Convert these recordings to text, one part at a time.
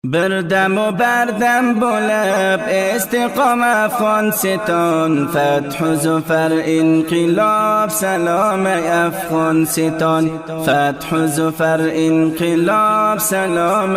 بردم و بردم بلب استقام افغانستان فتح و ظفر انقلاب سلام افغانستان فتح و ظفر انقلاب سلام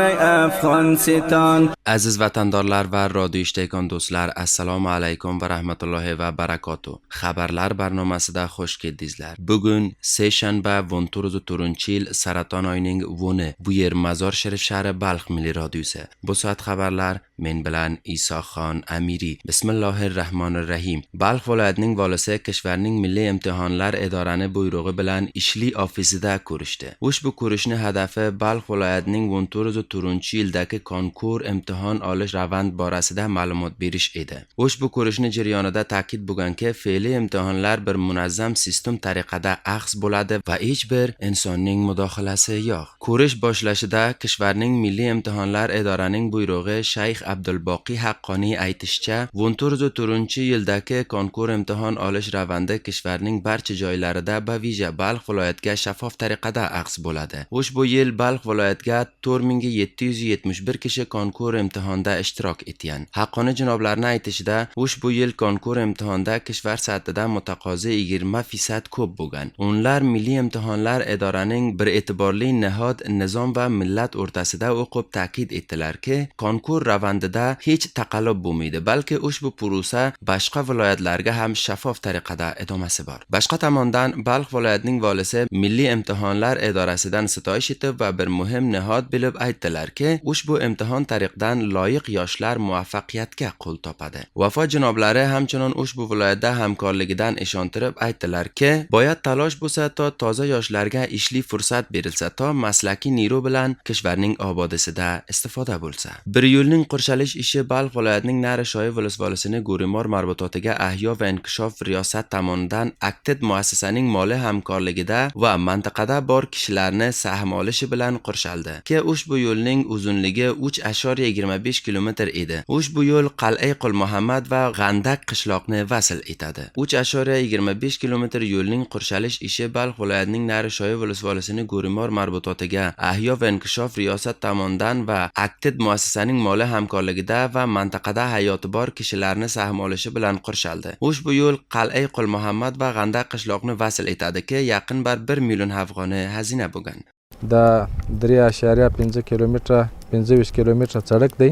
افغانستان. Aziz vatandaşlar ve radyo işteykan dostlar, assalomu alaykum ve rahmetullohi ve barakatuh. Xabarlar barnomasida xush keldingizlar. Bugun seshanba 19-yil saraton oyining 10 bu yer Mazor Sharif shahri Balx milliy radiosi. Bu soat xabarlar men bilan Isoxon Amiri. Bismillahirrahmanirrahim. Balx viloyatining volisi kishvarning milliy imtihonlar idorani buyrug'i bilan ishli ofisida ko'rishdi. Ushbu ko'rishning hadafi Balx viloyatining 19-yildagi konkur imtihon olish ravand borasida ma'lumot berish edi. Ushbu ko'rishning jarayonida ta'kid bo'lganki, fe'liy imtihonlar bir munazzam sistem tariqada akhz bo'ladi va hech bir insonning mudohalasi yo'q. Ko'rish boshlashida kishvarning milliy imtihonlar idorasining buyrug'i Shayx Abdulboqiy Haqqoniy aytishicha, 19-yildagi konkur imtihon olish ravandi kishvarning barcha joylarida bavija Balx viloyatiga shaffof tariqada akhz bo'ladi. Ushbu yil Balx viloyatiga 4771 kishi konkur imtihonda ishtirok etgan. Haqqoniy janoblarining aytishida, ushbu yil konkur imtihonda kishvar satidan mutaqozi 20% ko'p bo'lgan. Onlar milliy imtihonlar idorasining bir e'tiborli nihod nizom va millat o'rtasida o'qib ta'kid etdilarki, konkur ravandida hech taqallub bo'lmaydi, balki ushbu purusa boshqa viloyatlarga ham shaffof tariqada idomasi bor. Boshqa tomondan Balx viloyatining volisi milliy imtihonlar idorasidan sitoyish etib va bir muhim nihod bilib aytdilarki, ushbu imtihon tariqdan loyiq yoshlar muvaffaqiyatga qo'l topadi. Vafo janoblari hamchinon ushbu viloyatda hamkorligidan ishontirib aytdilarki, boyat talosh bo'lsa to toza yoshlarga ishli fursat berilsa, to maslaki niro bilan kishvarning obodisida istifoda bo'lsa. Bir yo'lning qurshalish ishi Balx viloyatining Narishoyi volosini Go'rimor marbutotiga Ahyo va inkishof riyosat tomonidan Aktid muassasaning moliy hamkorligida va mintaqada bor kishilarni sahm olishi bilan qurshaldi. Ki ushbu yo'lning uzunligi 3,25 kilometr edi. Ushbu yo'l Qal'ai Qul Muhammad va G'andak qishloqni vasl etadi. 3,25 kilometr yo'lning qurshalish ishi Balx viloyatining Narishoyi volosini Go'rimor marbutotiga Ahyo va inkishof riyosat tomonidan va Aktid muassasaning moliy hamkorligida va mintaqada hayoti bor kishilarni sahm olishi bilan qurshaldi. Ushbu yo'l Qal'ai Qul Muhammad va G'andak qishloqni vasl etadi-ki, yaqin bir 1 million afg'oni xazina bo'lgan. دا 3.5 کیلومتره 25 کیلومتره سړک دی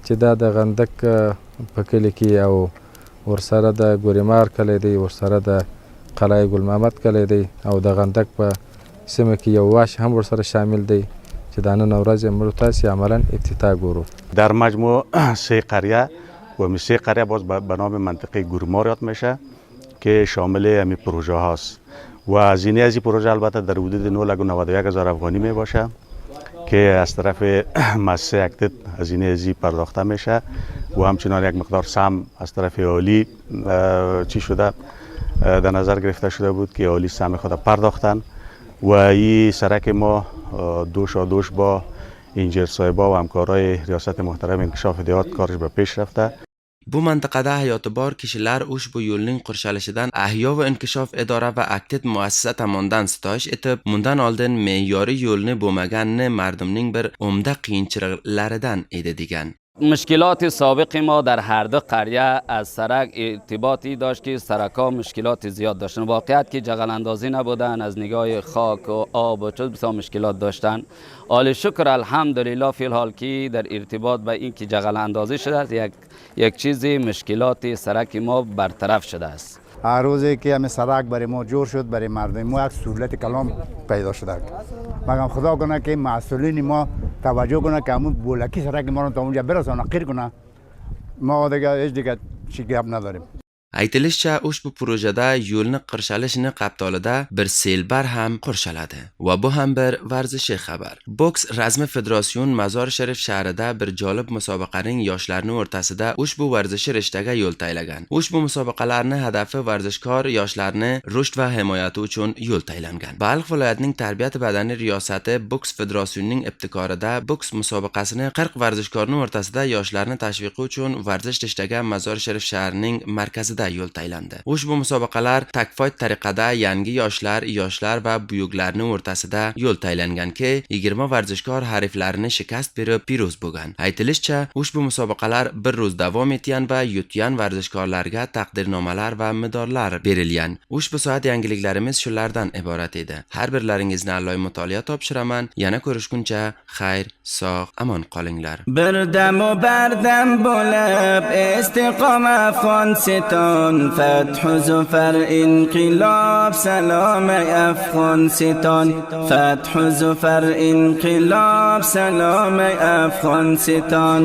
چې دا د غندک په کلي کې او ورسره د ګورمار کلی دی، ورسره د قلعه ګل محمد کلی دی او د غندک په سیمه کې یو واش هم ورسره شامل دی چې دا نن ورځ موږ تاسو عملاً افتتاح ګورو. در مجموع 3 قریه و می 3 قریه باز به نام منطقه گورمار یاد میشه که شامل همین پروژه هاست و هزینه از این پروژه البته در حدود 991,000 افغانی می باشه که از طرف مؤسسه اکتید هزینه ازی پرداخته میشه و همچنان یک مقدار سهم از طرف اهالی چی شده در نظر گرفته شده بود که اهالی سهم خود پرداختن و این سرک ما دوش با انجیر صاحبا و همکارای ریاست محترم انکشاف دیات کارش به پیش رفته. Bu mintaqada hayoti bor kishilar ushbu yo'lning qurshalishidan Ahyo va inkishof idora va Aktid muassasa tomonidan sitoyish etib, bundan oldin me'yoriy yo'lni bo'lmaganini mardumning bir umda qiyinchiliklaridan edi degan. مشکلات سابق ما در هر دو قریه از سرک ارتباطی داشت که سرک‌ها مشکلات زیاد داشتن. واقعیت که جغل اندازی نبودن، از نگاه خاک و آب و چیز بسیار مشکلات داشتن. حال شکر الحمدلله فی الحال که در ارتباط به این که جغل اندازی شده است، یک چیزی مشکلات سرک ما برطرف شده است. هر روزی که همین سرک برای ما جور شد، برای مردم ما یک سهولت کلام پیدا شده. مگم خدا کنه که مسئولین ما توجه کنه که همون بولکی سرک ما رو تا اونجا برسونه، قیر کنه. ما هیچ دیگه چی گپ نداریم. Aytilishicha, ushbu projeda yo'lni qirshalishni qaptolida bir selbar ham qurshaladi va bu ham bir varzishi xabar. Boks rasmiy federatsiyon Mazor Sharif shahrida bir jolib musobaqaning yoshlarning o'rtasida ushbu varzishi rishtaga yo'l taylagan. Ushbu musobaqalarning hadafi varzishkor yoshlarni rushd va himoyati uchun yo'l taylangan. Balx viloyatining tarbiyat badani riyosati boks federatsiyonining ibtikorida boks musobaqasini 40 varzishkorning o'rtasida yoshlarni tashviqi uchun varzish rishtaga Mazor Sharif shahrining markazida yo'nalishlarida yo'l taylandi. Ushbu musobaqalar takfoy tariqada yangi yoshlar va buyuklarning o'rtasida yo'l taylanganki, 20 varjishkor hariflarini shikast berib piruz bo'lgan. Aytilishicha, ushbu musobaqalar bir ro'z davom etgan va yutgan varjishkorlarga taqdirnomalar va medallar berilgan. Ushbu soat yangiliklarimiz shulardan iborat edi. Har birlaringizni Alloh mutolaa topshiraman. Yana ko'rishguncha xayr, sog', amon qolinglar. Birdam و bardam bo'lib istiqom Afg'oniston, fath zufar inqilob salom Afg'oniston, fath zufar inqilob salom Afg'oniston.